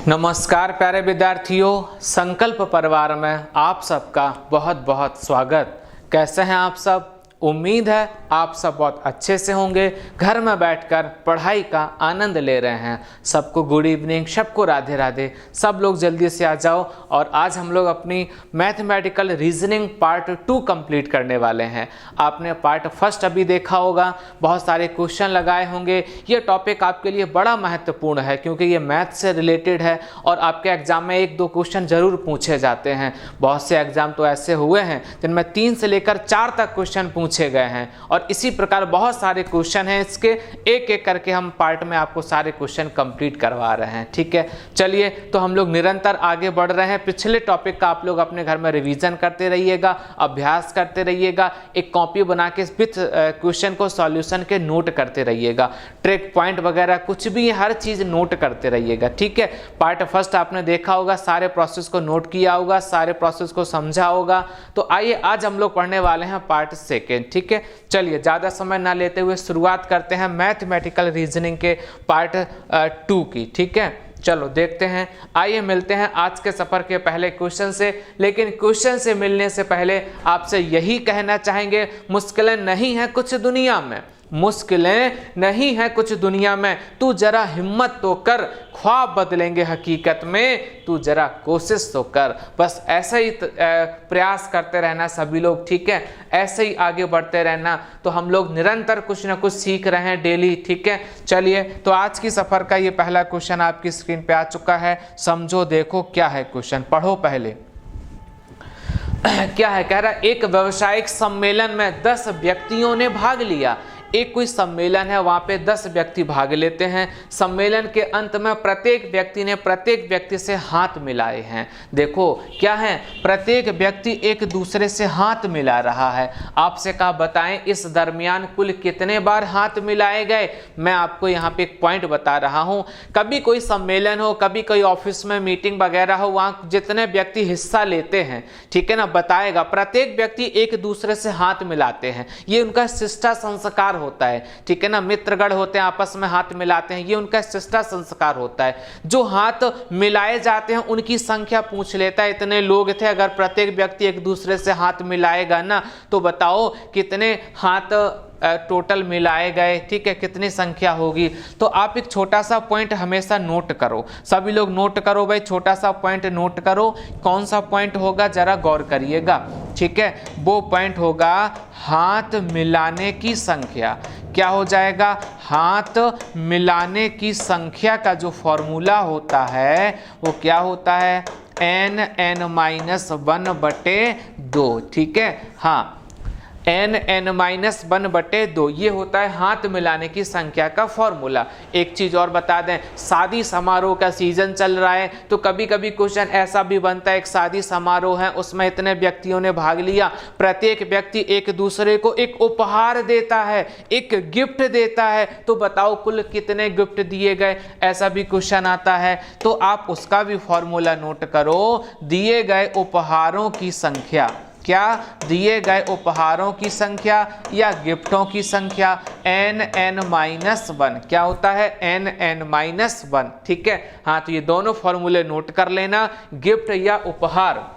नमस्कार प्यारे विद्यार्थियों, संकल्प परिवार में आप सबका बहुत बहुत स्वागत। कैसे हैं आप सब? उम्मीद है आप सब बहुत अच्छे से होंगे, घर में बैठकर पढ़ाई का आनंद ले रहे हैं। सबको गुड इवनिंग, सबको राधे राधे। सब लोग जल्दी से आ जाओ और आज हम लोग अपनी मैथमेटिकल रीजनिंग पार्ट 2 कंप्लीट करने वाले हैं। आपने पार्ट फर्स्ट अभी देखा होगा, बहुत सारे क्वेश्चन लगाए होंगे। ये टॉपिक आपके लिए बड़ा महत्वपूर्ण है क्योंकि ये मैथ से रिलेटेड है और आपके एग्जाम में 1-2 क्वेश्चन जरूर पूछे जाते हैं। बहुत से एग्जाम तो ऐसे हुए हैं जिनमें 3 से लेकर 4 तक क्वेश्चन पूछे गए हैं और इसी प्रकार बहुत सारे क्वेश्चन हैं। इसके एक एक करके हम पार्ट में आपको सारे क्वेश्चन कंप्लीट करवा रहे हैं। ठीक है, चलिए तो हम लोग निरंतर आगे बढ़ रहे हैं। पिछले टॉपिक का आप लोग अपने घर में रिवीजन करते रहिएगा, अभ्यास करते रहिएगा, एक कॉपी बना के विथ क्वेश्चन को सॉल्यूशन के नोट करते रहिएगा। ट्रिक पॉइंट वगैरह कुछ भी हर चीज नोट करते रहिएगा। ठीक है, पार्ट फर्स्ट आपने देखा होगा, सारे प्रोसेस को नोट किया होगा, सारे प्रोसेस को समझा होगा। तो आइए आज हम लोग पढ़ने वाले हैं पार्ट सेकेंड। ठीक है, चलिए ज्यादा समय ना लेते हुए शुरुआत करते हैं मैथमेटिकल रीजनिंग के पार्ट 2 की। ठीक है, चलो देखते हैं। आइए मिलते हैं आज के सफर के पहले क्वेश्चन से। लेकिन क्वेश्चन से मिलने से पहले आपसे यही कहना चाहेंगे, मुश्किलें नहीं है कुछ दुनिया में, मुश्किलें नहीं है कुछ दुनिया में, तू जरा हिम्मत तो कर, ख्वाब बदलेंगे हकीकत में, तू जरा कोशिश तो कर। बस ऐसा ही प्रयास करते रहना सभी लोग। ठीक है, ऐसे ही आगे बढ़ते रहना। तो हम लोग निरंतर कुछ ना कुछ सीख रहे हैं डेली। ठीक है, चलिए तो आज की सफर का ये पहला क्वेश्चन आपकी स्क्रीन पे आ चुका है। समझो, देखो क्या है क्वेश्चन, पढ़ो पहले। क्या है? कह रहा है एक व्यावसायिक सम्मेलन में 10 व्यक्तियों ने भाग लिया। एक कोई सम्मेलन है, वहां पे 10 व्यक्ति भाग लेते हैं। सम्मेलन के अंत में प्रत्येक व्यक्ति ने प्रत्येक व्यक्ति से हाथ मिलाए हैं। देखो क्या है, प्रत्येक व्यक्ति एक दूसरे से हाथ मिला रहा है। आपसे कहा बताएं इस दरमियान कुल कितने बार हाथ मिलाए गए। मैं आपको यहाँ पे एक पॉइंट बता रहा हूँ। कभी कोई सम्मेलन हो, कभी कोई ऑफिस में मीटिंग वगैरह हो, वहां जितने व्यक्ति हिस्सा लेते हैं, ठीक है ना, बताएगा प्रत्येक व्यक्ति एक दूसरे से हाथ मिलाते हैं। ये उनका शिष्टा संस्कार होता है। ठीक है ना, मित्रगण होते हैं, आपस में हाथ मिलाते हैं, ये उनका शिष्टा संस्कार होता है। जो हाथ मिलाए जाते हैं उनकी संख्या पूछ लेता है, इतने लोग थे, अगर प्रत्येक व्यक्ति एक दूसरे से हाथ मिलाएगा ना तो बताओ कितने हाथ टोटल मिलाए गए। ठीक है, कितनी संख्या होगी। तो आप एक छोटा सा पॉइंट हमेशा नोट करो, सभी लोग नोट करो भाई, छोटा सा पॉइंट नोट करो। कौन सा पॉइंट होगा जरा गौर करिएगा। ठीक है, वो पॉइंट होगा हाथ मिलाने की संख्या। क्या हो जाएगा? हाथ मिलाने की संख्या का जो फॉर्मूला होता है वो क्या होता है? n(n-1/2)। ठीक है, हाँ, n(n-1/2) ये होता है हाथ मिलाने की संख्या का फॉर्मूला। एक चीज और बता दें, शादी समारोह का सीजन चल रहा है तो कभी कभी क्वेश्चन ऐसा भी बनता है, एक शादी समारोह है, उसमें इतने व्यक्तियों ने भाग लिया, प्रत्येक व्यक्ति एक दूसरे को एक उपहार देता है, एक गिफ्ट देता है, तो बताओ कुल कितने गिफ्ट दिए गए। ऐसा भी क्वेश्चन आता है तो आप उसका भी फॉर्मूला नोट करो। दिए गए उपहारों की संख्या, क्या दिए गए उपहारों की संख्या या गिफ्टों की संख्या, n(n-1). क्या होता है? n(n-1). ठीक है, हाँ, तो ये दोनों फॉर्मूले नोट कर लेना। गिफ्ट या उपहार,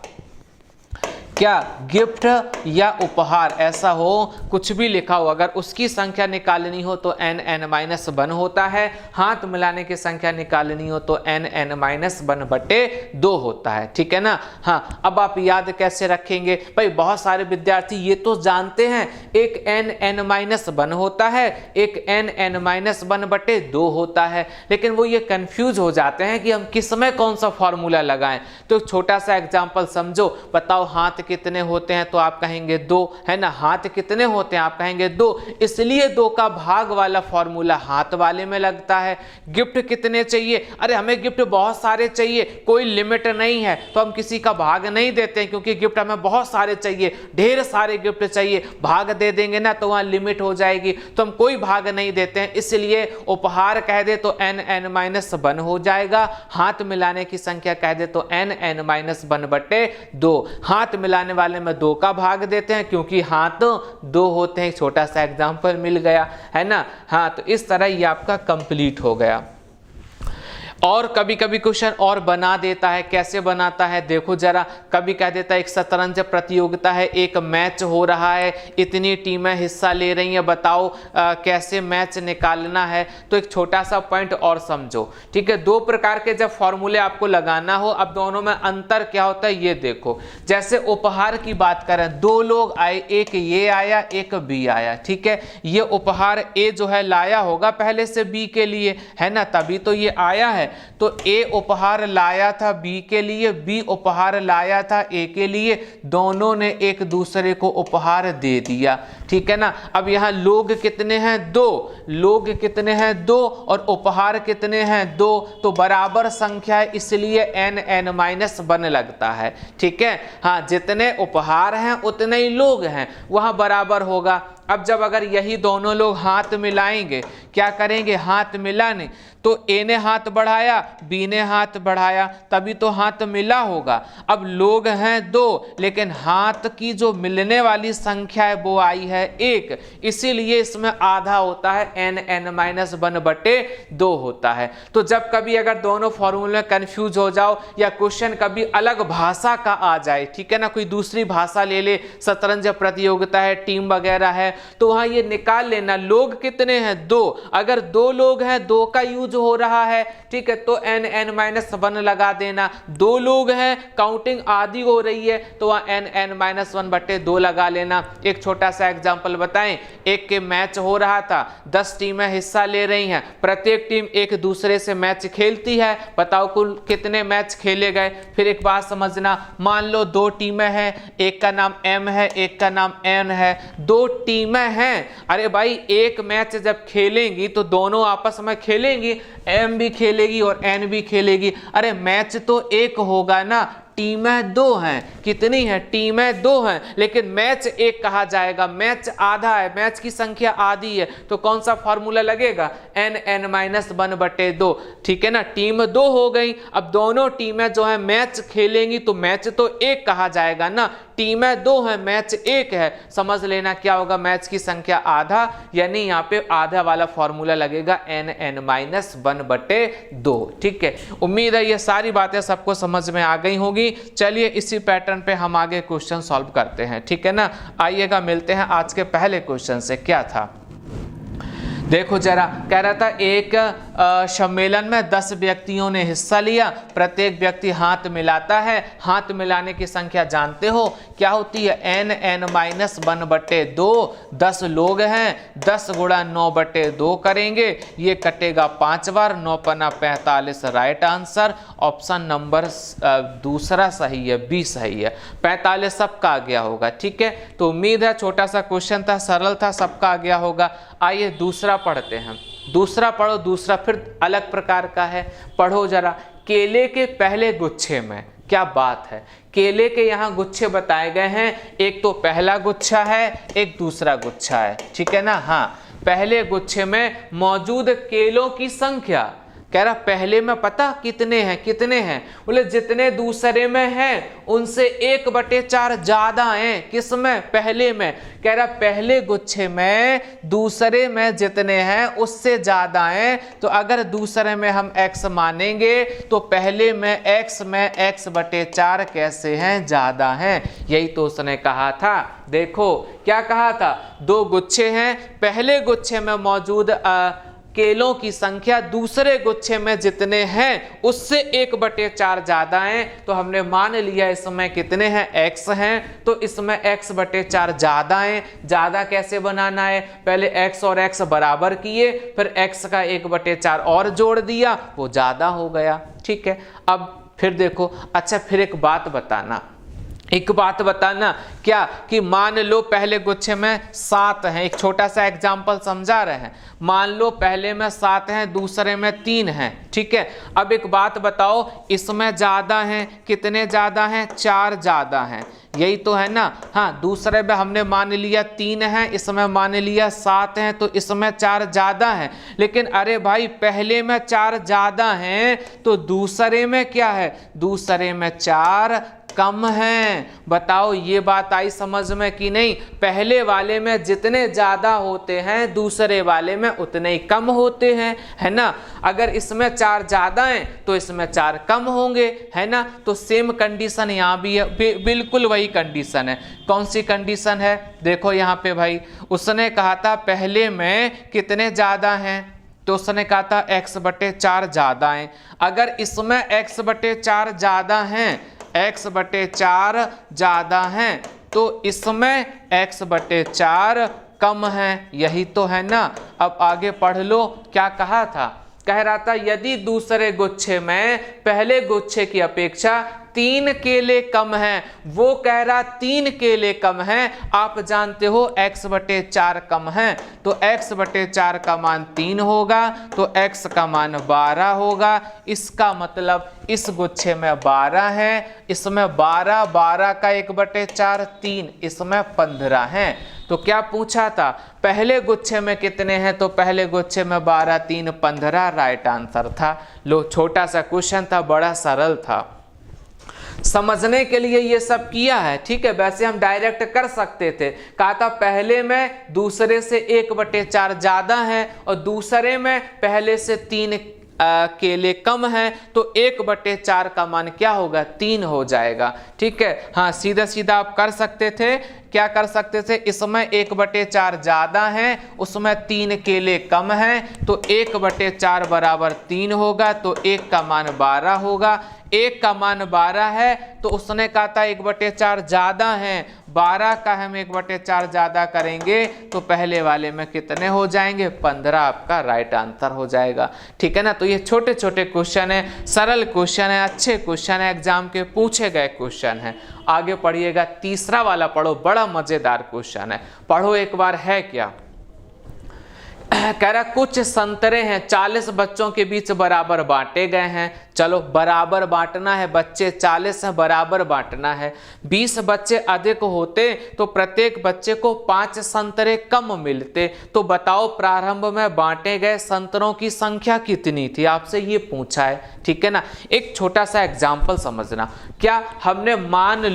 क्या गिफ्ट या उपहार ऐसा हो, कुछ भी लिखा हो, अगर उसकी संख्या निकालनी हो तो n(n-1) होता है। हाथ मिलाने की संख्या निकालनी हो तो n(n-1/2) होता है। ठीक है ना। हाँ, अब आप याद कैसे रखेंगे भाई? बहुत सारे विद्यार्थी ये तो जानते हैं एक n(n-1) होता है, एक n(n-1/2) होता है, लेकिन वो ये कंफ्यूज हो जाते हैं कि हम किस में कौन सा फॉर्मूला लगाएं। तो छोटा सा एग्जाम्पल समझो। बताओ हाथ कितने होते हैं तो आप कहेंगे 2, है ना। हाथ कितने होते हैं आप कहेंगे 2, इसलिए 2 का भाग वाला फॉर्मूला हाथ वाले में लगता है। गिफ्ट कितने चाहिए? अरे हमें गिफ्ट बहुत सारे चाहिए, कोई लिमिट नहीं है, तो हम किसी का भाग नहीं देते हैं क्योंकि गिफ्ट हमें बहुत सारे चाहिए, ढेर सारे गिफ्ट चाहिए। भाग दे देंगे ना तो वहां लिमिट हो जाएगी, तो हम कोई भाग नहीं देते हैं। इसलिए उपहार कह दे तो n(n-1) हो जाएगा। हाथ मिलाने की संख्या कह दे तो n(n-1/2। हाथ मिलाने वाले में 2 का भाग देते हैं क्योंकि हाथ 2 होते हैं। छोटा सा एग्जांपल मिल गया, है ना। हाँ, तो इस तरह ये आपका कंप्लीट हो गया। और कभी कभी क्वेश्चन और बना देता है, कैसे बनाता है देखो जरा। कभी कह देता है एक शतरंज प्रतियोगिता है, एक मैच हो रहा है, इतनी टीमें हिस्सा ले रही हैं, बताओ कैसे मैच निकालना है। तो एक छोटा सा पॉइंट और समझो, ठीक है। दो प्रकार के जब फॉर्मूले आपको लगाना हो, अब दोनों में अंतर क्या होता है ये देखो। जैसे उपहार की बात करें, दो लोग आए, एक ये आया एक बी आया, ठीक है। ये उपहार ए जो है लाया होगा पहले से बी के लिए, है ना, तभी तो ये आया है। तो ए उपहार लाया था बी के लिए, बी उपहार लाया था ए के लिए, दोनों ने एक दूसरे को उपहार दे दिया, ठीक है ना। अब यहाँ लोग कितने हैं? दो। लोग कितने हैं? दो। और उपहार कितने हैं? दो। तो बराबर संख्या है, इसलिए एन एन माइनस वन लगता है, ठीक है। हाँ, जितने उपहार हैं उतने ही लोग हैं, वहां बराबर होगा। अब जब अगर यही दोनों लोग हाथ मिलाएंगे, क्या करेंगे? हाथ मिलाने, तो ए ने हाथ बढ़ाया, बी ने हाथ बढ़ाया, तभी तो हाथ मिला होगा। अब लोग हैं दो, लेकिन हाथ की जो मिलने वाली संख्या है वो आई है एक, इसीलिए इसमें आधा होता है, एन एन माइनस वन बटे दो होता है। तो जब कभी अगर दोनों फॉर्मूले कंफ्यूज हो जाओ, या क्वेश्चन कभी अलग भाषा का आ जाए, ठीक है ना, कोई दूसरी भाषा ले ले, शतरंज प्रतियोगिता है, टीम वगैरह है, तो वहां ये निकाल लेना लोग कितने हैं? दो। अगर दो लोग हैं, दो का यूज हो रहा है, ठीक है, तो एन एन माइनस वन लगा देना। दो लोग हैं, काउंटिंग आधी हो रही है, तो वहां एन एन माइनस वन बटे दो लगा लेना। एक छोटा सा एग्जांपल बताएं, एक के मैच हो रहा था, 10 टीमें हिस्सा ले रही हैं, प्रत्येक टीम एक दूसरे से मैच खेलती है, बताओ कुल कितने मैच खेले गए। फिर एक बात समझना, मान लो दो टीमें हैं, एक का नाम एम है, एक का नाम एन है, दो टीमें हैं। अरे भाई, एक मैच जब खेलेंगी तो दोनों आपस में खेलेंगी, एम भी खेलेगी और एन भी खेलेगी। अरे मैच तो एक होगा ना, टीमें दो हैं। कितनी हैं? टीमें दो हैं, लेकिन मैच एक कहा जाएगा, मैच आधा है, मैच की संख्या आधी है, तो कौन सा फॉर्मूला लगेगा? एन एन माइनस वन बटे दो, ठीक है ना। टीम दो हो गई, अब दोनों टीमें जो है मैच खेलेंगी, तो मैच तो एक कहा जाएगा ना, टीमें दो हैं, मैच एक है, समझ लेना क्या होगा? मैच की संख्या आधा, यानी यहाँ पे आधा वाला फॉर्मूला लगेगा एन एन माइनस वन बटे दो, ठीक है। उम्मीद है ये सारी बातें सबको समझ में आ गई होगी। चलिए इसी पैटर्न पे हम आगे क्वेश्चन सॉल्व करते हैं, ठीक है ना। आइएगा, मिलते हैं आज के पहले क्वेश्चन से। क्या था देखो जरा, कह रहा था एक सम्मेलन में 10 व्यक्तियों ने हिस्सा लिया, प्रत्येक व्यक्ति हाथ मिलाता है, हाथ मिलाने की संख्या जानते हो क्या होती है? एन एन माइनस वन बटे दो। 10 लोग हैं, 10 गुणा 9 बटे 2 करेंगे, ये कटेगा 5 बार, 9 पन्ना 45 राइट आंसर। ऑप्शन नंबर दूसरा सही है, बी सही है, 45 सबका आ गया होगा, ठीक है। तो उम्मीद है छोटा सा क्वेश्चन था, सरल था, सबका आ गया होगा। आइए दूसरा पढ़ते हैं। दूसरा पढ़ो, दूसरा फिर अलग प्रकार का है, पढ़ो जरा। केले के पहले गुच्छे में, क्या बात है, केले के यहाँ गुच्छे बताए गए हैं, एक तो पहला गुच्छा है, एक दूसरा गुच्छा है, ठीक है ना। हाँ, पहले गुच्छे में मौजूद केलों की संख्या, कह रहा पहले में पता कितने हैं? कितने हैं? बोले जितने दूसरे में हैं उनसे 1/4 ज्यादा हैं। किसमें? पहले में। कह रहा पहले गुच्छे में दूसरे में जितने हैं उससे ज्यादा हैं, तो अगर दूसरे में हम x मानेंगे तो पहले में x में x/4 कैसे हैं? ज्यादा हैं। यही तो उसने कहा था। देखो क्या कहा था, दो गुच्छे हैं, पहले गुच्छे में मौजूद केलों की संख्या दूसरे गुच्छे में जितने हैं उससे 1/4 ज्यादा हैं, तो हमने मान लिया इसमें कितने हैं? x हैं, तो इसमें x/4 ज्यादा हैं। ज्यादा कैसे बनाना है? पहले x और x बराबर किए, फिर x का 1/4 और जोड़ दिया, वो ज्यादा हो गया, ठीक है। अब फिर देखो, अच्छा फिर एक बात बताना, क्या कि मान लो पहले गुच्छे में 7 हैं, एक छोटा सा एग्जांपल समझा रहे हैं। मान लो पहले में 7 हैं, दूसरे में 3 हैं, ठीक है। अब एक बात बताओ, इसमें ज्यादा हैं, कितने ज्यादा हैं? 4 ज्यादा हैं, यही तो है ना। हाँ, दूसरे में हमने मान लिया 3 हैं, इसमें मान लिया 7 हैं, तो इसमें 4 ज्यादा हैं। लेकिन अरे भाई पहले में 4 ज्यादा हैं तो दूसरे में क्या है? दूसरे में 4 कम हैं। बताओ ये बात आई समझ में कि नहीं? पहले वाले में जितने ज्यादा होते हैं दूसरे वाले में उतने ही कम होते हैं, है ना। अगर इसमें 4 ज्यादा हैं तो इसमें 4 कम होंगे, है ना। तो सेम कंडीशन यहाँ भी है, बिल्कुल वही कंडीशन है। कौन सी कंडीशन है? देखो यहाँ पे भाई, उसने कहा था पहले में कितने ज्यादा हैं, तो उसने कहा था x/4 ज्यादा हैं। अगर इसमें x/4 ज्यादा हैं, x/4 ज्यादा हैं, तो इसमें x/4 कम है, यही तो है ना। अब आगे पढ़ लो, क्या कहा था? कह रहा था यदि दूसरे गुच्छे में पहले गुच्छे की अपेक्षा 3 केले कम हैं, वो कह रहा 3 केले कम हैं। आप जानते हो x/4 कम है, तो x/4 का मान 3 होगा, तो x का मान 12 होगा। इसका मतलब इस गुच्छे में 12 है, इसमें 12, 12 का 1/4 3, इसमें 15 है। तो क्या पूछा था? पहले गुच्छे में कितने हैं, तो पहले गुच्छे में 12, 3, 15 राइट आंसर था। लो, छोटा सा क्वेश्चन था, बड़ा सरल था, समझने के लिए ये सब किया है, ठीक है। वैसे हम डायरेक्ट कर सकते थे, कहा था पहले में दूसरे से 1/4 ज्यादा है और दूसरे में पहले से 3 केले कम हैं, तो 1/4 का मान क्या होगा? 3 हो जाएगा, ठीक है। हाँ, सीधा सीधा आप कर सकते थे, क्या कर सकते थे? इसमें 1/4 ज्यादा है, उसमें 3 केले कम हैं, तो 1/4 बराबर 3 होगा, तो 1 का मान 12 होगा। 1 का मान 12 है, तो उसने कहा था 1/4 ज्यादा है, 12 का हम 1/4 ज्यादा करेंगे तो पहले वाले में कितने हो जाएंगे? 15 आपका राइट आंसर हो जाएगा, ठीक है ना। तो ये छोटे छोटे क्वेश्चन है, सरल क्वेश्चन है, अच्छे क्वेश्चन है, एग्जाम के पूछे गए क्वेश्चन है। आगे पढ़िएगा, तीसरा वाला पढ़ो, बड़ा मजेदार क्वेश्चन है, पढ़ो एक बार। है क्या? कह रहा कुछ संतरे हैं 40 बच्चों के बीच बराबर बांटे गए हैं। चलो, बराबर बांटना है, बच्चे 40 हैं, बराबर बांटना है। 20 बच्चे अधिक होते तो प्रत्येक बच्चे को 5 संतरे कम मिलते। तो बताओ प्रारंभ में बांटे गए संतरों की संख्या कितनी थी? आपसे ये पूछा है, ठीक है ना। एक छोटा सा एग्जाम्पल समझना। क्या हमने मान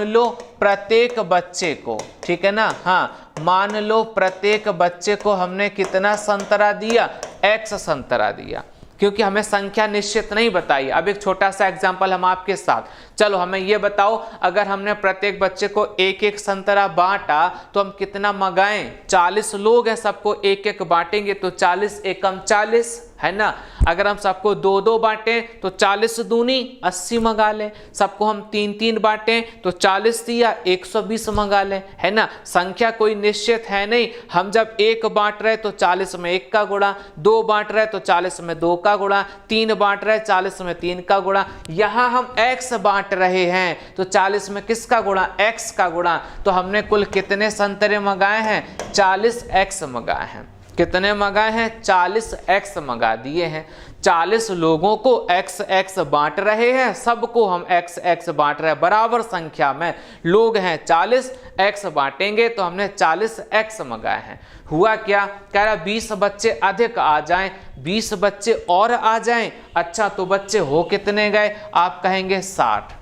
लो प्रत्येक बच्चे को, ठीक है ना, हाँ, मान लो प्रत्येक बच्चे को हमने कितना संतरा दिया? x संतरा दिया, क्योंकि हमें संख्या निश्चित नहीं बताई। अब एक छोटा सा एग्जांपल हम आपके साथ, चलो हमें ये बताओ, अगर हमने प्रत्येक बच्चे को 1-1 संतरा बांटा तो हम कितना मंगाएं? 40 लोग हैं, सबको 1-1 बांटेंगे तो 40 एकम 40, है ना। अगर हम सबको 2-2 बांटें तो 40 दूनी 80 मंगा लें। सबको हम 3-3 बांटें तो 40 दिया 120 मंगा लें, है ना। संख्या कोई निश्चित है नहीं। हम जब 1 बांट रहे तो 40 में 1 का गुणा, 2 बांट रहे तो 40 में 2 का गुणा, 3 बांट रहे 40 में 3 का गुणा। यहाँ हम x बांट रहे हैं तो 40 में किसका गुणा? x का गुणा। तो हमने कुल कितने संतरे मंगाए हैं? 40x मंगाए हैं। कितने मंगाए हैं? 40x मंगा दिए हैं। 40 लोगों को x बांट रहे हैं, सबको हम x बांट रहे हैं, बराबर संख्या में लोग हैं 40, x बांटेंगे तो हमने 40x मंगाए हैं। हुआ क्या? कह रहा 20 बच्चे अधिक आ जाएं, 20 बच्चे और आ जाएं। अच्छा, तो बच्चे हो कितने गए? आप कहेंगे 60।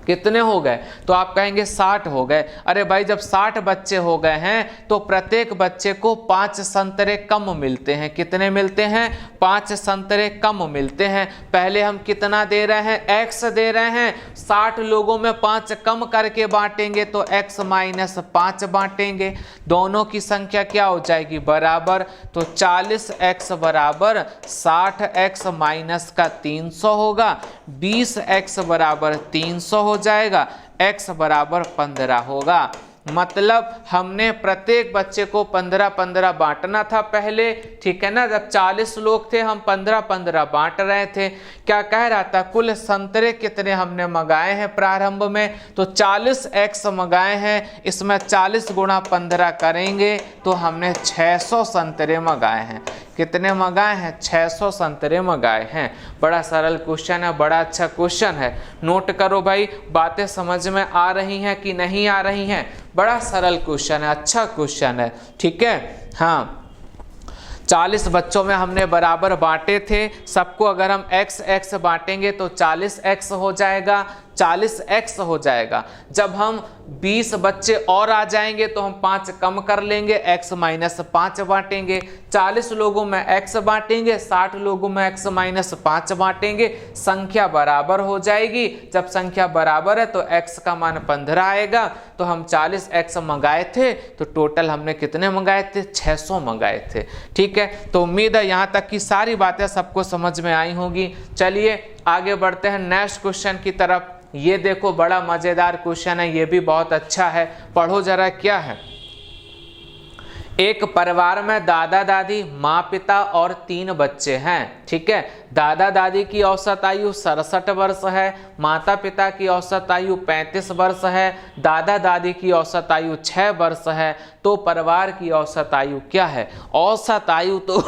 कितने हो गए? तो आप कहेंगे 60 हो गए। अरे भाई, जब 60 बच्चे हो गए हैं तो प्रत्येक बच्चे को 5 संतरे कम मिलते हैं। कितने मिलते हैं? 5 संतरे कम मिलते हैं। पहले हम कितना दे रहे हैं? x दे रहे हैं। 60 लोगों में 5 कम करके बांटेंगे तो x - 5 बांटेंगे। दोनों की संख्या क्या हो जाएगी? बराबर। तो 40x बराबर 60x माइनस का 300 होगा। 20x बराबर 300 हो जाएगा, x बराबर 15 होगा। मतलब हमने प्रत्येक बच्चे को 15-15 बांटना था पहले, ठीक है ना। जब 40 लोग थे हम 15-15 बांट रहे थे। क्या कह रहा था? कुल संतरे कितने हमने मंगाए हैं प्रारंभ में? तो 40x मंगाए हैं, इसमें 40 गुणा 15 करेंगे तो हमने 600 संतरे मंगाए हैं। कितने मंगाए हैं? 600 संतरे मंगाए हैं। बड़ा सरल क्वेश्चन है, बड़ा अच्छा क्वेश्चन है। नोट करो भाई, बातें समझ में आ रही हैं कि नहीं आ रही हैं? बड़ा सरल क्वेश्चन है, अच्छा क्वेश्चन है, ठीक है। हाँ, 40 बच्चों में हमने बराबर बांटे थे। सबको अगर हम x बांटेंगे तो 40x हो जाएगा। 40x हो जाएगा। जब हम 20 बच्चे और आ जाएंगे तो हम 5 कम कर लेंगे, x माइनस 5 बांटेंगे। 40 लोगों में x बांटेंगे, 60 लोगों में x माइनस 5 बांटेंगे, संख्या बराबर हो जाएगी। जब संख्या बराबर है तो x का मान 15 आएगा। तो हम 40x मंगाए थे, तो टोटल हमने कितने मंगाए थे? 600 मंगाए थे। ठीक है, तो उम्मीद है यहाँ तक की सारी बातें सबको समझ में आई होंगी। चलिए आगे बढ़ते हैं नेक्स्ट क्वेश्चन की तरफ। ये देखो बड़ा मजेदार क्वेश्चन है, ये भी बहुत अच्छा है, पढ़ो जरा क्या है। एक परिवार में दादा दादी, माँ पिता और 3 बच्चे हैं। ठीक है, दादा दादी की औसत आयु 67 वर्ष है, माता पिता की औसत आयु 35 वर्ष है, दादा दादी की औसत आयु 6 वर्ष है। तो परिवार की औसत आयु क्या है? औसत आयु तो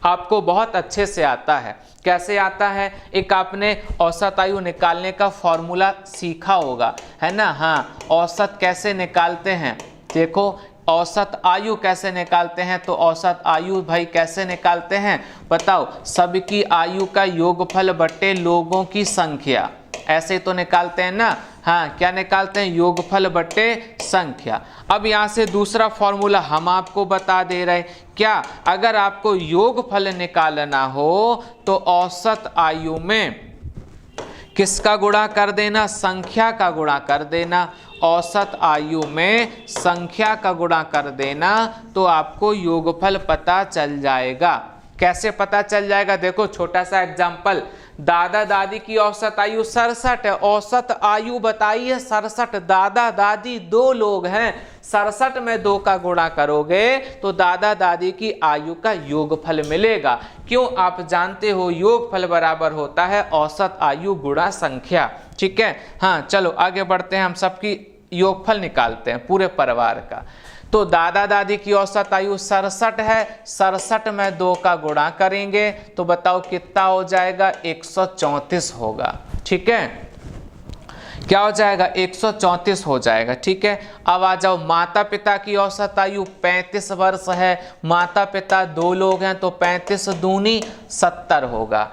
आपको बहुत अच्छे से आता है। कैसे आता है? एक आपने औसत आयु निकालने का फॉर्मूला सीखा होगा, है ना? हाँ, औसत कैसे निकालते हैं? देखो औसत आयु कैसे निकालते हैं? तो औसत आयु भाई कैसे निकालते हैं बताओ? सबकी आयु का योगफल बटे लोगों की संख्या, ऐसे तो निकालते हैं ना। हाँ, क्या निकालते हैं? योगफल बटे संख्या। अब यहाँ से दूसरा फॉर्मूला हम आपको बता दे रहे हैं। क्या? अगर आपको योगफल निकालना हो तो औसत आयु में किसका गुणा कर देना? संख्या का गुणा कर देना। औसत आयु में संख्या का गुणा कर देना तो आपको योगफल पता चल जाएगा। कैसे पता चल जाएगा? देखो छोटा सा एग्जांपल, दादा दादी की औसत आयु 67 है। औसत आयु बताइए 67, दादा दादी 2 लोग हैं, 67 में 2 का गुणा करोगे तो दादा दादी की आयु का योगफल मिलेगा। क्यों? आप जानते हो योगफल बराबर होता है औसत आयु गुणा संख्या। ठीक है, हाँ चलो आगे बढ़ते हैं, हम सबकी योगफल निकालते हैं पूरे परिवार का। तो दादा दादी की औसत आयु 67 है, 67 में 2 का गुणा करेंगे तो बताओ कितना हो जाएगा? 134 होगा। ठीक है, क्या हो जाएगा? 134 हो जाएगा। ठीक है, अब आ जाओ, माता पिता की औसत आयु 35 वर्ष है, माता पिता 2 लोग हैं तो 35 दूनी 70 होगा।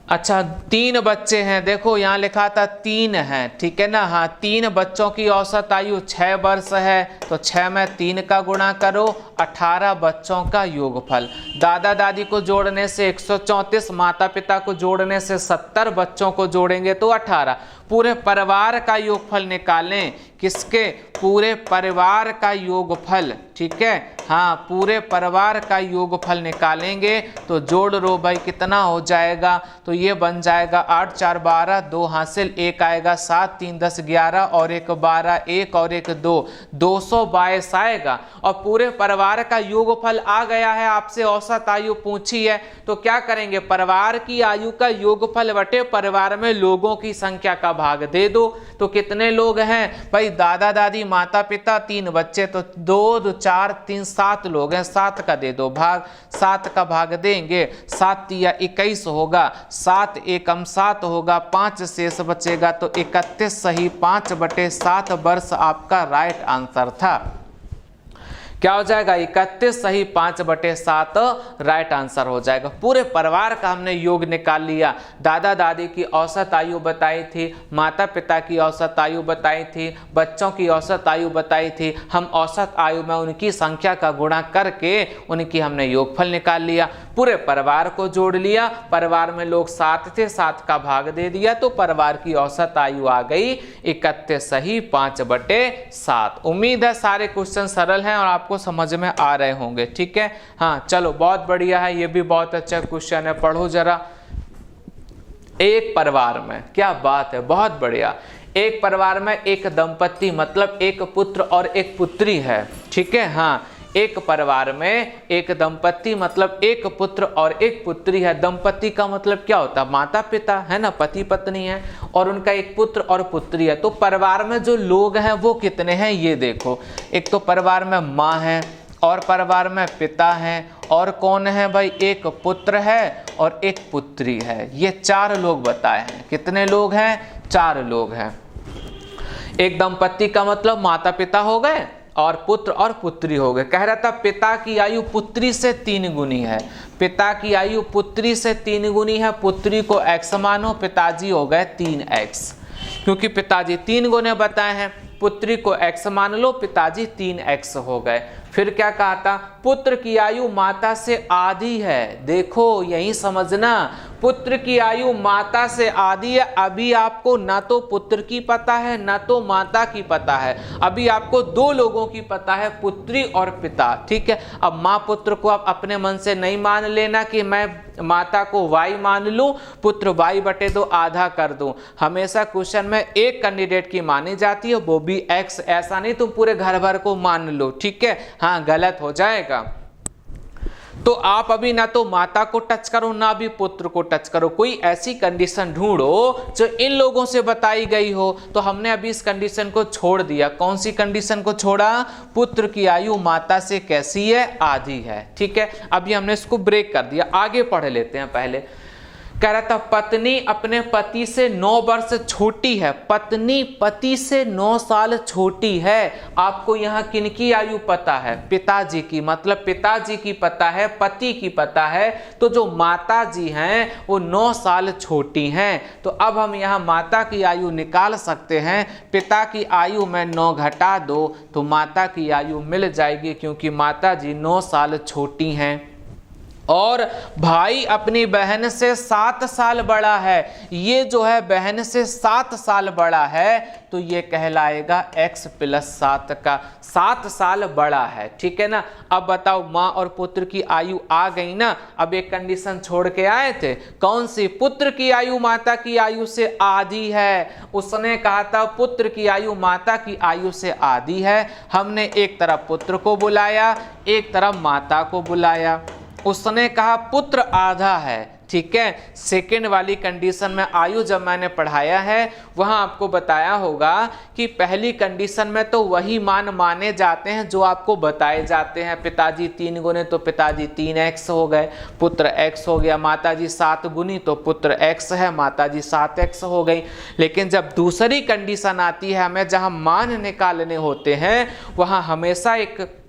अच्छा, 3 बच्चे हैं, देखो यहाँ लिखा था 3 हैं, ठीक है ना। हाँ, 3 बच्चों की औसत आयु 6 वर्ष है तो 6 में 3 का गुणा करो, 18 बच्चों का योगफल। दादा दादी को जोड़ने से 134, माता पिता को जोड़ने से 70, बच्चों को जोड़ेंगे तो 18। पूरे परिवार का योगफल निकालें। किसके? पूरे परिवार का योगफल। ठीक है, हाँ, पूरे परिवार का योगफल निकालेंगे तो जोड़ लो भाई, कितना हो जाएगा? तो ये बन जाएगा 8 4 12, 2 हासिल, 1 आएगा, 7 3 10 11 और 1 12, 1 और 1 2, 222 आएगा। और पूरे परिवार का योगफल आ गया है। आपसे औसत आयु पूछी है तो क्या करेंगे? परिवार की आयु का योगफल बटे परिवार में लोगों की संख्या का भाग दे दो। तो कितने लोग हैं भाई? दादा दादी माता पिता 3 बच्चे तो 2 2 4 3 7 लोग हैं, 7 का दे दो भाग, 7 का भाग देंगे, 7 या 21 होगा, 7 एकम 7 होगा, 5 शेष बचेगा तो 31 सही 5/7 वर्ष आपका राइट आंसर था। क्या हो जाएगा? 31 सही 5/7 राइट आंसर हो जाएगा। पूरे परिवार का हमने योग निकाल लिया। दादा दादी की औसत आयु बताई थी, माता पिता की औसत आयु बताई थी, बच्चों की औसत आयु बताई थी। हम औसत आयु में उनकी संख्या का गुणा करके उनकी हमने योगफल निकाल लिया। पूरे परिवार को जोड़ लिया। परिवार में लोग 7 थे, 7 का भाग दे दिया तो परिवार की औसत आयु आ गई 31 सही 5/7। उम्मीद है सारे क्वेश्चन सरल हैं और आपको समझ में आ रहे होंगे। ठीक है, हाँ चलो बहुत बढ़िया है, ये भी बहुत अच्छा क्वेश्चन है, पढ़ो जरा। एक परिवार में, क्या बात है, बहुत बढ़िया। एक परिवार में एक दंपति मतलब एक पुत्र और एक पुत्री है। ठीक है, हाँ, एक परिवार में एक दंपति मतलब एक पुत्र और एक पुत्री है। दंपति का मतलब क्या होता है? माता पिता, है ना, पति पत्नी है और उनका एक पुत्र और पुत्री है। तो परिवार में जो लोग हैं वो कितने हैं ये देखो। एक तो परिवार में माँ है और परिवार में पिता है और कौन है भाई? एक पुत्र है और एक पुत्री है। ये 4 लोग बताए हैं। कितने लोग हैं? 4 लोग हैं। एक दंपति का मतलब माता पिता हो गए और पुत्र और पुत्री हो गए। कह रहा था पिता की आयु पुत्री से 3 गुनी है। पिता की आयु पुत्री से 3 गुनी है। पुत्री को x मानो, पिताजी हो गए 3x। क्योंकि पिताजी 3 गुने बताए हैं, पुत्री को x मान लो, पिताजी 3x हो गए। फिर क्या कहा था, पुत्र की आयु माता से आधी है। देखो यही समझना, पुत्र की आयु माता से आधी है। अभी आपको ना तो पुत्र की पता है ना तो माता की पता है, अभी आपको 2 लोगों की पता है, पुत्री और पिता। ठीक है, अब माँ पुत्र को आप अपने मन से नहीं मान लेना कि मैं माता को y मान लूं, पुत्र y/2 आधा कर दूं। हमेशा क्वेश्चन में एक कैंडिडेट की मानी जाती है, वो भी x, ऐसा नहीं तुम पूरे घर भर को मान लो। ठीक है, हाँ गलत हो जाएगा। तो आप अभी ना तो माता को टच करो ना भी पुत्र को टच करो, कोई ऐसी कंडीशन ढूंढो जो इन लोगों से बताई गई हो। तो हमने अभी इस कंडीशन को छोड़ दिया। कौन सी कंडीशन को छोड़ा, पुत्र की आयु माता से कैसी है, आधी है। ठीक है, अभी हमने इसको ब्रेक कर दिया, आगे पढ़ लेते हैं। पहले कह रहा था पत्नी अपने पति से 9 वर्ष छोटी है। पत्नी पति से 9 साल छोटी है। आपको यहाँ किनकी आयु पता है, पिताजी की, मतलब पिताजी की पता है, पति की पता है। तो जो माता जी हैं वो 9 साल छोटी हैं। तो अब हम यहाँ माता की आयु निकाल सकते हैं। पिता की आयु में 9 घटा दो तो माता की आयु मिल जाएगी, क्योंकि माता जी 9 साल छोटी हैं। और भाई अपनी बहन से 7 साल बड़ा है। ये जो है बहन से 7 साल बड़ा है, तो ये कहलाएगा x + 7 का 7 साल बड़ा है। ठीक है ना। अब बताओ माँ और पुत्र की आयु आ गई ना। अब एक कंडीशन छोड़ के आए थे, कौन सी, पुत्र की आयु माता की आयु से आधी है। उसने कहा था पुत्र की आयु माता की आयु से आधी है। हमने एक तरफ पुत्र को बुलाया, एक तरफ माता को बुलाया। उसने कहा पुत्र आधा है। ठीक है, सेकेंड वाली कंडीशन में आयु जब मैंने पढ़ाया है वहां आपको बताया होगा कि पहली कंडीशन में तो वही मान माने जाते हैं जो आपको बताए जाते हैं। पिताजी 3 गुने तो पिताजी 3x हो गए, पुत्र x हो गया। माताजी 7 गुनी तो पुत्र x है, माताजी 7x हो गई। लेकिन जब दूसरी कंडीशन आती है, हमें जहां मान निकालने होते हैं, वहां हमेशा एक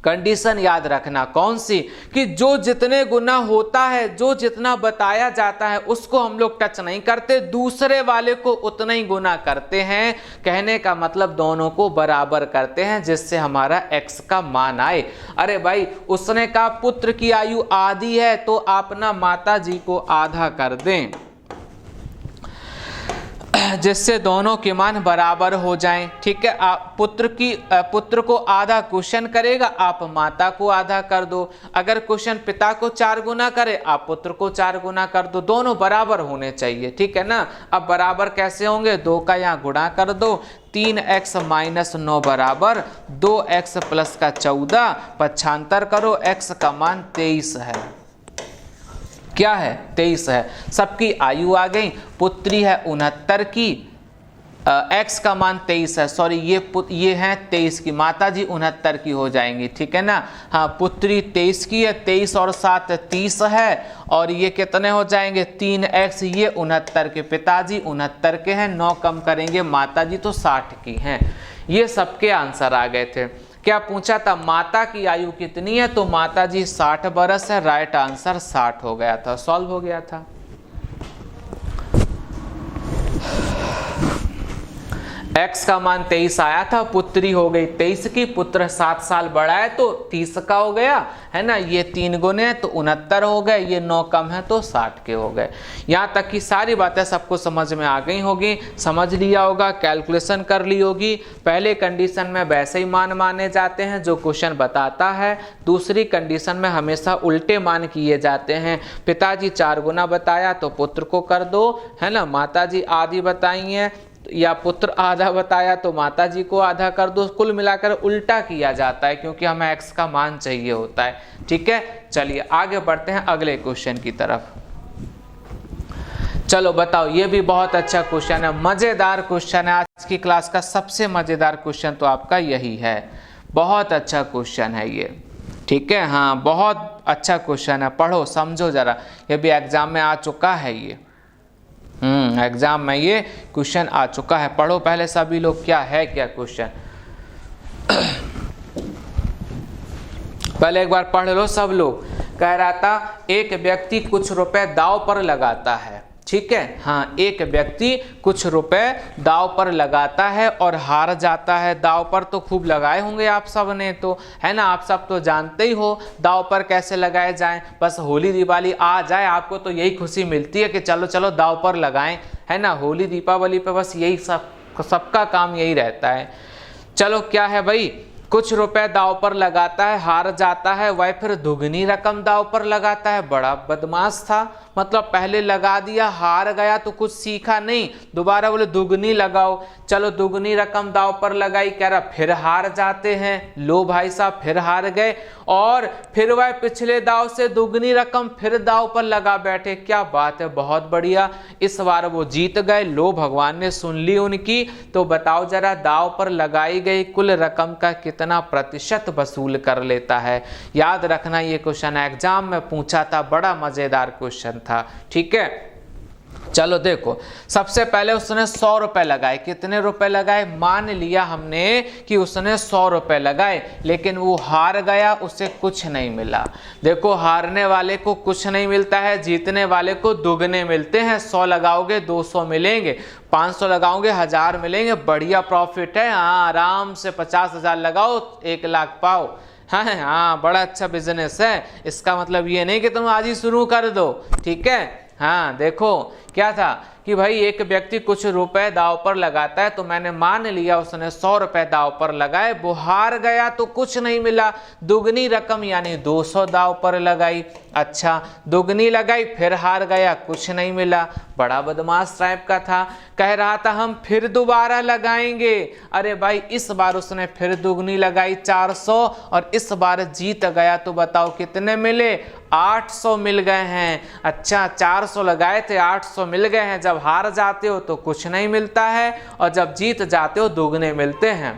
कंडीशन याद रखना, कौन सी, कि जो जितने गुना होता है, जो जितना बताया जाता है उसको हम लोग टच नहीं करते, दूसरे वाले को उतना ही गुना करते हैं। कहने का मतलब दोनों को बराबर करते हैं, जिससे हमारा x का मान आए। अरे भाई उसने कहा पुत्र की आयु आधी है, तो आप ना माता जी को आधा कर दें, जिससे दोनों के मान बराबर हो जाएं। ठीक है, आप पुत्र को आधा क्वेश्चन करेगा, आप माता को आधा कर दो। अगर क्वेश्चन पिता को 4 गुना करे, आप पुत्र को 4 गुना कर दो। दोनों बराबर होने चाहिए। ठीक है ना। अब बराबर कैसे होंगे, 2 का यहाँ गुणा कर दो, 3x - 9 बराबर 2x + 14। पक्षांतर करो, x का मान 23 है। क्या है, 23 है। सबकी आयु आ गई। पुत्री है 69 की, x का मान 23 है। सॉरी, ये है 23 की, माता जी 69 की हो जाएंगी। ठीक है ना। हाँ, पुत्री 23 की है, 23 और 7 30 है। और ये कितने हो जाएंगे, 3x, ये 69 के, पिताजी 69 के हैं, 9 कम करेंगे, माता जी तो 60 की हैं। ये सबके आंसर आ गए थे। क्या पूछा था, माता की आयु कितनी है, तो माता जी 60 बरस है। राइट आंसर 60 हो गया था, सॉल्व हो गया था। x का मान 23 आया था, पुत्री हो गई 23 की, पुत्र 7 साल बड़ा है तो 30 का हो गया, है ना। ये 3 गुने तो 69 हो गए, ये 9 कम है तो 60 के हो गए। यहाँ तक की सारी बातें सबको समझ में आ गई होगी, समझ लिया होगा, कैलकुलेशन कर ली होगी। पहले कंडीशन में वैसे ही मान माने जाते हैं जो क्वेश्चन बताता है, दूसरी कंडीशन में हमेशा उल्टे मान किए जाते हैं। पिताजी 4 गुना बताया तो पुत्र को कर दो, है ना। माताजी आधी बताई है या पुत्र आधा बताया तो माताजी को आधा कर दो। कुल मिलाकर उल्टा किया जाता है, क्योंकि हमें x का मान चाहिए होता है। ठीक है, चलिए आगे बढ़ते हैं अगले क्वेश्चन की तरफ। चलो बताओ, ये भी बहुत अच्छा क्वेश्चन है, मजेदार क्वेश्चन है। आज की क्लास का सबसे मजेदार क्वेश्चन तो आपका यही है। बहुत अच्छा क्वेश्चन है ये। ठीक है, हाँ बहुत अच्छा क्वेश्चन है, पढ़ो समझो जरा। ये भी एग्जाम में आ चुका है, ये एग्जाम में ये क्वेश्चन आ चुका है। पढ़ो पहले सभी लोग, क्या है क्या क्वेश्चन। पहले एक बार पढ़ लो सब लोग। कह रहा था एक व्यक्ति कुछ रुपए दांव पर लगाता है। ठीक है। हाँ, एक व्यक्ति कुछ रुपए दाव पर लगाता है और हार जाता है। दाव पर तो खूब लगाए होंगे आप सब ने, तो है ना, आप सब तो जानते ही हो दाव पर कैसे लगाए जाएं। बस होली दिवाली आ जाए आपको तो यही खुशी मिलती है कि चलो चलो दाव पर लगाएं, है ना। होली दीपावली पे बस यही सबका काम यही रहता है। चलो क्या है भाई, कुछ रुपए दाव पर लगाता है, हार जाता है, वह फिर दुगनी रकम दाव पर लगाता है। बड़ा बदमाश था, मतलब पहले लगा दिया, हार गया तो कुछ सीखा नहीं, दोबारा बोले दुगनी लगाओ। चलो दुगनी रकम दाव पर लगाई, कह रहा फिर हार जाते हैं। लो भाई साहब, फिर हार गए और फिर वह पिछले दाव से दुगनी रकम फिर दाव पर लगा बैठे। क्या बात है, बहुत बढ़िया, इस बार वो जीत गए। लो भगवान ने सुन ली उनकी। तो बताओ जरा, दाव पर लगाई गई कुल रकम का कितना प्रतिशत वसूल कर लेता है। याद रखना, ये क्वेश्चन एग्जाम में पूछा था, बड़ा मजेदार क्वेश्चन था। ठीक है, चलो देखो, सबसे पहले उसने 100 रुपए लगाए। कितने रुपए लगाए? मान लिया हमने कि उसने 100 रुपए लगाए, लेकिन वो हार गया, उसे कुछ नहीं मिला। देखो, हारने वाले को कुछ नहीं मिलता है, जीतने वाले को दुगने मिलते हैं। 100 लगाओगे 200 मिलेंगे, 500 लगाओगे 1000 मिलेंगे। बढ़िया प्रॉफिट है। हाँ, आराम से 50,000 लगाओ 1 लाख पाओ। हाँ, बड़ा अच्छा बिजनेस है। इसका मतलब ये नहीं कि तुम आज ही शुरू कर दो। ठीक है। हाँ, देखो क्या था कि भाई एक व्यक्ति कुछ रुपए दाव पर लगाता है, तो मैंने मान लिया उसने 100 रुपए दाव पर लगाए, वो हार गया तो कुछ नहीं मिला। दुगनी रकम यानी 200 दाव पर लगाई। अच्छा, दुगनी लगाई, फिर हार गया, कुछ नहीं मिला। बड़ा बदमाश टाइप का था, कह रहा था हम फिर दोबारा लगाएंगे। अरे भाई, इस बार उसने फिर दुगनी लगाई 400 और इस बार जीत गया। तो बताओ कितने मिले? 800 मिल गए हैं। अच्छा, 400 लगाए थे, 800 मिल गए हैं। जब हार जाते हो तो कुछ नहीं मिलता है और जब जीत जाते हो दुगने मिलते हैं।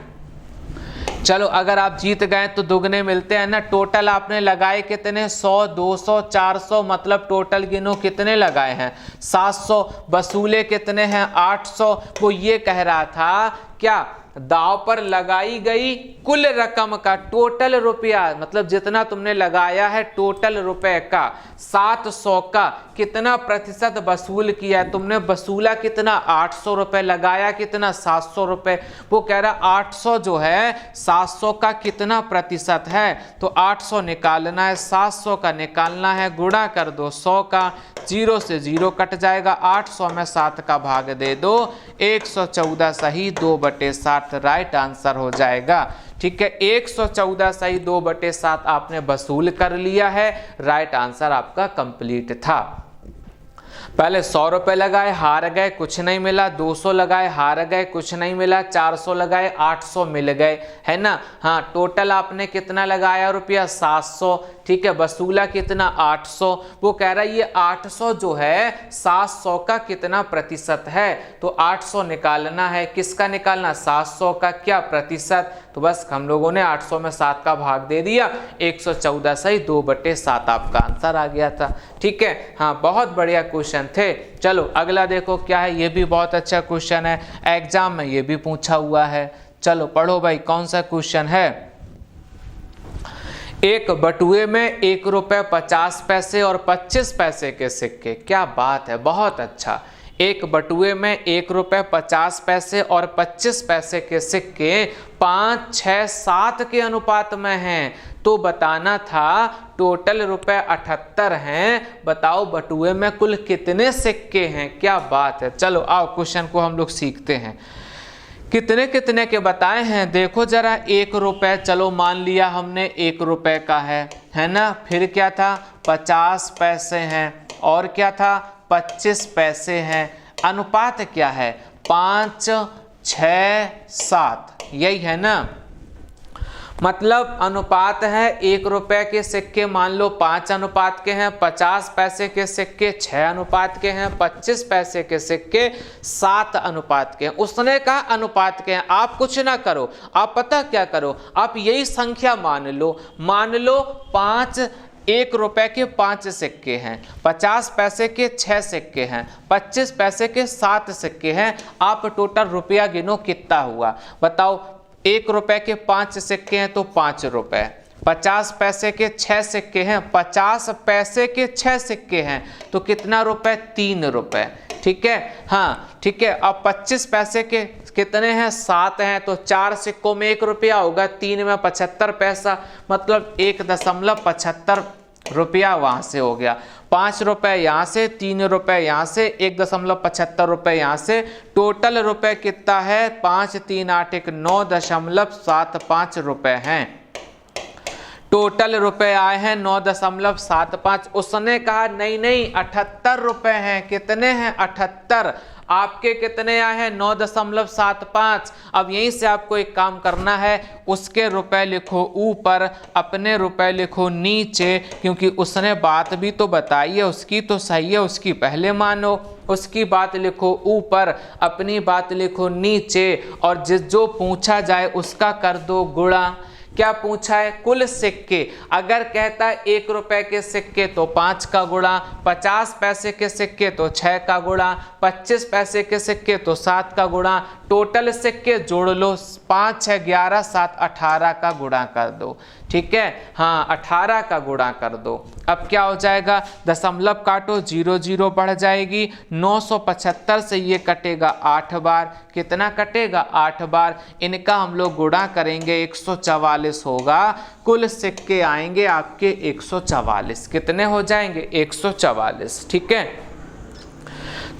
चलो, अगर आप जीत गए तो दुगने मिलते हैं ना। टोटल आपने लगाए कितने? 100, 200, 400, मतलब टोटल गिनो कितने लगाए हैं? 700। वसूले कितने हैं? 800। वो ये कह रहा था क्या, दाव पर लगाई गई कुल रकम का टोटल रुपया, मतलब जितना तुमने लगाया है टोटल रुपए का 700 का कितना प्रतिशत वसूल किया है तुमने? वसूला कितना? 800 रुपए। लगाया कितना? 700 रुपए। वो कह रहा 800 जो है 700 का कितना प्रतिशत है? तो 800 निकालना है, 700 का निकालना है, गुणा कर दो 100 का, 0 से 0 कट जाएगा। 800 में 7 का भाग दे दो, 114 सही 2/7 राइट आंसर हो जाएगा। ठीक है, 114 सही 2/7 आपने वसूल कर लिया है। राइट आंसर आपका कंप्लीट था। पहले 100 रुपए लगाए, हार गए, कुछ नहीं मिला। 200 लगाए, हार गए, कुछ नहीं मिला। 400 लगाए, 800 मिल गए, है ना। हाँ, टोटल आपने कितना लगाया रुपया? 700। ठीक है, वसूला कितना? 800। वो कह रहा है ये 800 जो है 700 का कितना प्रतिशत है? तो 800 निकालना है। किसका निकालना? 700 का। क्या प्रतिशत? तो बस हम लोगों ने 800 में 7 का भाग दे दिया, 114 सही 2/7 आपका आंसर आ गया था। ठीक है। हाँ, बहुत बढ़िया क्वेश्चन थे। चलो अगला देखो क्या है, ये भी बहुत अच्छा क्वेश्चन है, एग्जाम में ये भी पूछा हुआ है। चलो पढ़ो भाई, कौन सा क्वेश्चन है। एक बटुए में 1 रुपए 50 पैसे और 25 पैसे के सिक्के। क्या बात है, बहुत अच्छा। एक बटुए में 1 रुपए 50 पैसे और 25 पैसे के सिक्के 5, 6, 7 के अनुपात में हैं। तो बताना था टोटल रुपए 78 हैं। बताओ बटुए में कुल कितने सिक्के हैं। क्या बात है। चलो आओ क्वेश्चन को हम लोग सीखते हैं। कितने कितने के बताए हैं देखो जरा। 1 रुपए, चलो मान लिया हमने 1 रुपए का है ना। फिर क्या था? 50 पैसे हैं और क्या था? 25 पैसे हैं। अनुपात क्या है? 5, 6, 7, यही है ना। मतलब अनुपात है 1 रुपए के सिक्के मान लो 5 अनुपात के हैं, 50 पैसे के सिक्के 6 अनुपात के हैं, 25 पैसे के सिक्के 7 अनुपात के हैं। उसने कहा अनुपात के हैं। आप कुछ ना करो, आप पता क्या करो, आप यही संख्या मान लो 5 1 रुपए के 5 सिक्के हैं, 50 पैसे के 6 सिक्के हैं, 25 पैसे के 7 सिक्के हैं। आप टोटल रुपया गिनो कितना हुआ बताओ। 1 रुपए के 5 सिक्के हैं तो 5 रुपए, 50 पैसे के 6 सिक्के हैं, 50 पैसे के 6 सिक्के हैं तो कितना रुपए? 3 रुपए। ठीक है, हाँ ठीक है। अब 25 पैसे के कितने हैं? 7 हैं, तो 4 सिक्कों में 1 रुपया होगा, 3 में 75 पैसा, मतलब 1.75 रुपया वहां से हो गया। 5 रुपए यहाँ से, 3 रुपए यहाँ से, 1.75 रुपए यहाँ से, टोटल रुपए कितना है? 5 3 8 1 9.75 रुपए हैं। टोटल रुपए आए हैं 9.75। उसने कहा नहीं नहीं 78 रुपए हैं। कितने हैं? 78। आपके कितने आए हैं? 9.75। अब यहीं से आपको एक काम करना है, उसके रुपए लिखो ऊपर, अपने रुपए लिखो नीचे, क्योंकि उसने बात भी तो बताई है, उसकी तो सही है, उसकी पहले मानो। उसकी बात लिखो ऊपर, अपनी बात लिखो नीचे, और जो पूछा जाए उसका कर दो गुणा। क्या पूछा है? कुल सिक्के। अगर कहता है 1 रुपए के सिक्के तो 5 का गुणा, 50 पैसे के सिक्के तो 6 का गुणा, 25 पैसे के सिक्के तो 7 का गुणा। टोटल सिक्के जोड़ लो, 5 6 11 7 18 का गुणा कर दो। ठीक है, हाँ 18 का गुणा कर दो। अब क्या हो जाएगा? दशमलव काटो, 0 0 बढ़ जाएगी। 975 से ये कटेगा 8 बार। कितना कटेगा? 8 बार। इनका हम लोग गुणा करेंगे, 144 होगा। कुल सिक्के आएंगे आपके 144। कितने हो जाएंगे? 144। ठीक है,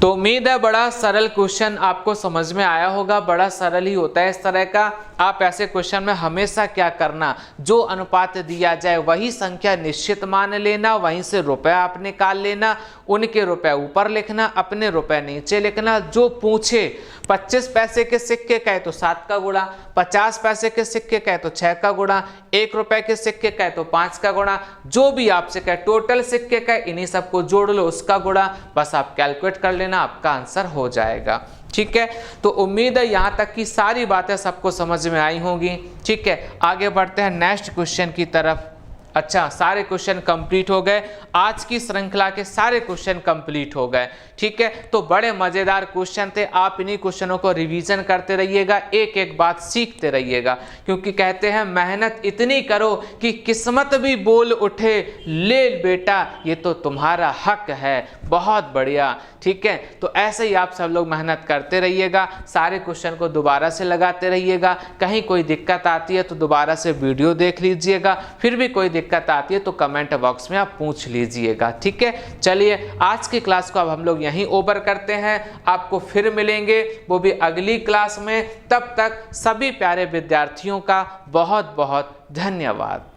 तो उम्मीद है बड़ा सरल क्वेश्चन आपको समझ में आया होगा। बड़ा सरल ही होता है इस तरह का। आप ऐसे क्वेश्चन में हमेशा क्या करना, जो अनुपात दिया जाए वही संख्या निश्चित मान लेना, वहीं से रुपए आप निकाल लेना, उनके रुपए ऊपर लिखना, अपने रुपए नीचे लिखना। जो पूछे 25 पैसे के सिक्के का है तो 7 का गुणा, 50 पैसे के सिक्के का है तो 6 का गुणा, 1 रुपए के सिक्के का है तो 5 का गुणा। जो भी आपसे कहे, टोटल सिक्के का इन्हीं सबको जोड़ लो, उसका गुणा। बस आप कैलकुलेट कर लेना, आपका आंसर हो जाएगा। ठीक है, तो उम्मीद है यहां तक की सारी बातें सबको समझ में आई होंगी। ठीक है, आगे बढ़ते हैं नेक्स्ट क्वेश्चन की तरफ। अच्छा, सारे क्वेश्चन कंप्लीट हो गए। आज की श्रृंखला के सारे क्वेश्चन कंप्लीट हो गए। ठीक है, तो बड़े मजेदार क्वेश्चन थे। आप इन्हीं क्वेश्चनों को रिवीजन करते रहिएगा, एक एक बात सीखते रहिएगा, क्योंकि कहते हैं मेहनत इतनी करो कि किस्मत भी बोल उठे, ले बेटा ये तो तुम्हारा हक है। बहुत बढ़िया। ठीक है, तो ऐसे ही आप सब लोग मेहनत करते रहिएगा, सारे क्वेश्चन को दोबारा से लगाते रहिएगा। कहीं कोई दिक्कत आती है तो दोबारा से वीडियो देख लीजिएगा, फिर भी कोई दिक्कत आती है तो कमेंट बॉक्स में आप पूछ लीजिएगा। ठीक है, चलिए आज की क्लास को अब हम लोग यहीं ओवर करते हैं। आपको फिर मिलेंगे, वो भी अगली क्लास में। तब तक सभी प्यारे विद्यार्थियों का बहुत बहुत धन्यवाद।